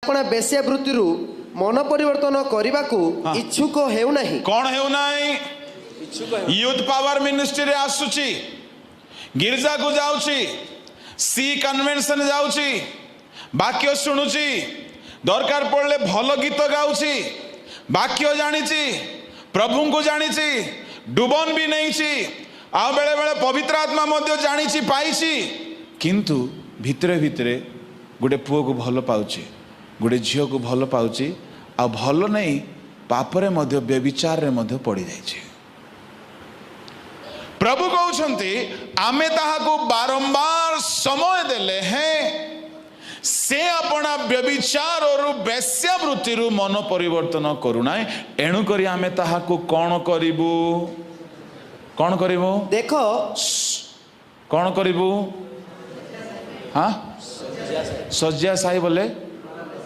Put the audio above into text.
आपण बेश्यावृत्ति मन परिवर्तन करने को इच्छुक हेउना कौन हेउना यूथ पावर मिनिस्ट्री रे आसुची गिरजा को जाउची सी कन्वेंशन जाउची वाक्य शुणुची दरकार पड़ले भल गीत गाउची वाक्य जानिची प्रभु को जानिची डुबन भी नहीं आ बेले बेले पवित्र आत्मा मध्य जानिची पाइची किंतु भितरे भितरे गोटे पुओ को भल पाउची गोटे झील को भल पाउची आ भल नहीं पापरे मध्य व्यभिचार रे मध्य पड़ी जाइछे। प्रभु कहउछंती आमे ताहाको बारंबार समय देले हैं से अपना व्यभिचार और वेश्यावृत्ति रु मन परिवर्तन करूना एणु करी आमे ताहाको कौन करिबू देख कौन करिबू हाँ शଯ୍ୟା ସାଇ बोले